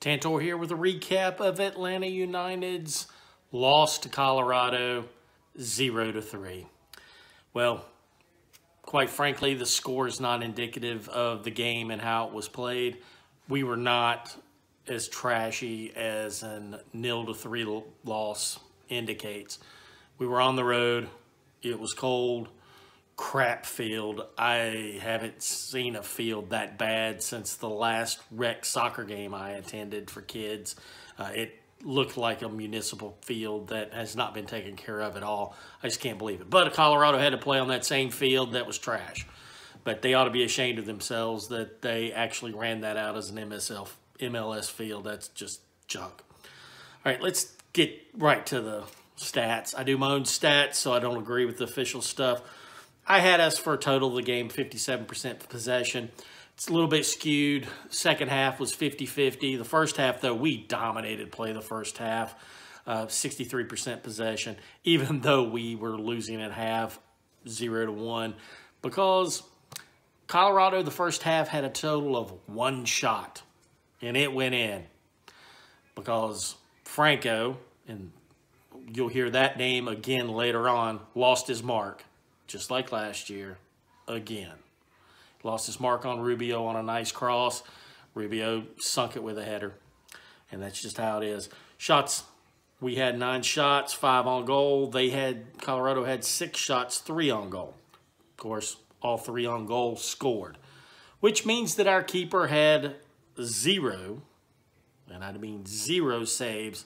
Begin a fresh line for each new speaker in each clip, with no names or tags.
Tantor here with a recap of Atlanta United's loss to Colorado 0-3. Well, quite frankly, the score is not indicative of the game and how it was played. We were not as trashy as an 0-3 loss indicates. We were on the road. It was cold. Crap field. I haven't seen a field that bad since the last rec soccer game I attended for kids. It looked like a municipal field that has not been taken care of at all. I just can't believe it. But Colorado had to play on that same field that was trash. But they ought to be ashamed of themselves that they actually ran that out as an MLS field. That's just junk. All right, let's get right to the stats. I do my own stats, so I don't agree with the official stuff. I had us for a total of the game 57% possession. It's a little bit skewed. Second half was 50-50. The first half, though, we dominated play the first half. 63% possession, even though we were losing at half 0-1. Because Colorado, the first half, had a total of one shot, and it went in. Because Franco, and you'll hear that name again later on, lost his mark. Just like last year, again. Lost his mark on Rubio on a nice cross. Rubio sunk it with a header. And that's just how it is. Shots, we had 9 shots, 5 on goal. Colorado had 6 shots, 3 on goal. Of course, all 3 on goal scored. Which means that our keeper had 0, and I mean 0 saves.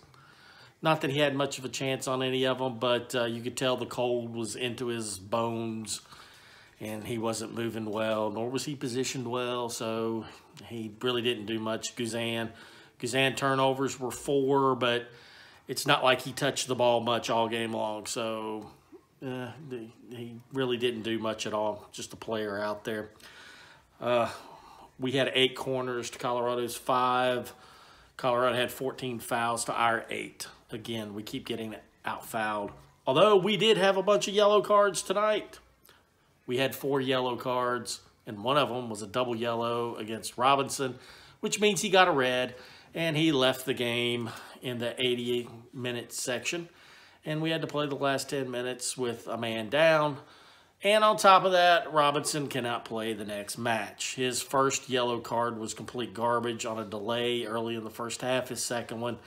Not that he had much of a chance on any of them, but you could tell the cold was into his bones, and he wasn't moving well, nor was he positioned well, so he really didn't do much. Guzan turnovers were 4, but it's not like he touched the ball much all game long, so he really didn't do much at all, just a player out there. We had 8 corners to Colorado's 5. Colorado had 14 fouls to our 8. Again, we keep getting out-fouled. Although we did have a bunch of yellow cards tonight. We had 4 yellow cards, and one of them was a double yellow against Robinson, which means he got a red, and he left the game in the 80-minute section. And we had to play the last 10 minutes with a man down. And on top of that, Robinson cannot play the next match. His first yellow card was complete garbage on a delay early in the first half. His second one,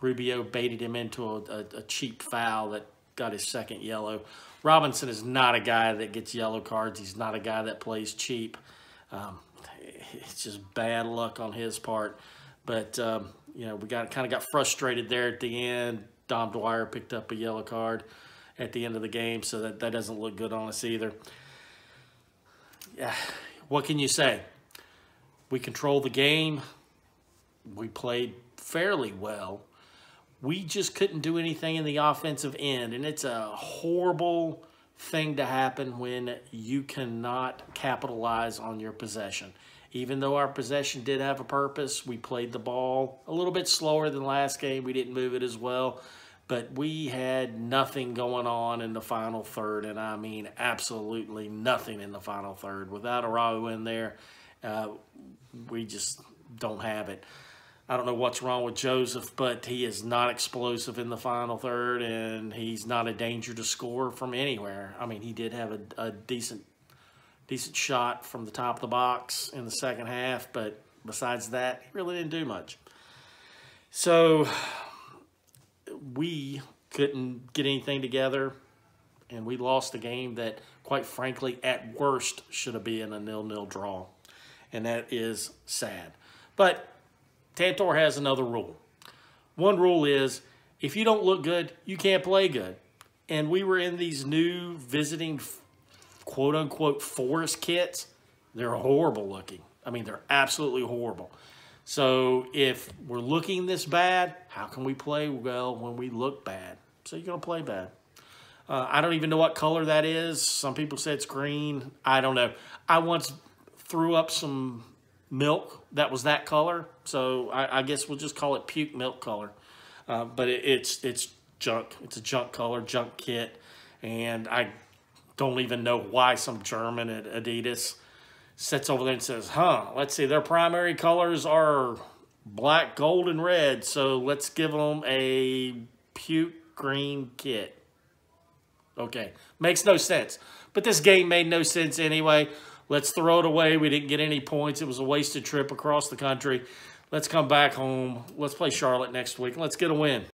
Rubio baited him into a cheap foul that got his second yellow. Robinson is not a guy that gets yellow cards. He's not a guy that plays cheap. It's just bad luck on his part. But, you know, we kind of got frustrated there at the end. Dom Dwyer picked up a yellow card at the end of the game, so that doesn't look good on us either. Yeah, what can you say? We controlled the game. We played fairly well. We just couldn't do anything in the offensive end, and it's a horrible thing to happen when you cannot capitalize on your possession. Even though our possession did have a purpose, we played the ball a little bit slower than last game. We didn't move it as well. But we had nothing going on in the final third, and I mean absolutely nothing in the final third. Without Araujo in there, we just don't have it. I don't know what's wrong with Joseph, but he is not explosive in the final third, and he's not a danger to score from anywhere. I mean, he did have a decent shot from the top of the box in the second half, but besides that, he really didn't do much. So we couldn't get anything together, and we lost a game that, quite frankly, at worst should have been a 0-0 draw, and that is sad. But Tantor has another rule. One rule is, if you don't look good, you can't play good. And we were in these new visiting quote-unquote forest kits. They're horrible looking. I mean, they're absolutely horrible. So if we're looking this bad, how can we play well when we look bad? So you're going to play bad. I don't even know what color that is. Some people say it's green. I don't know. I once threw up some milk that was that color. So I guess we'll just call it puke milk color. But it's junk. It's a junk color, junk kit. And I don't even know why some German at Adidas sits over there and says, let's see, their primary colors are black, gold, and red. So let's give them a puke green kit. Okay, makes no sense. But this game made no sense anyway. Let's throw it away. We didn't get any points. It was a wasted trip across the country. Let's come back home. Let's play Charlotte next week. Let's get a win.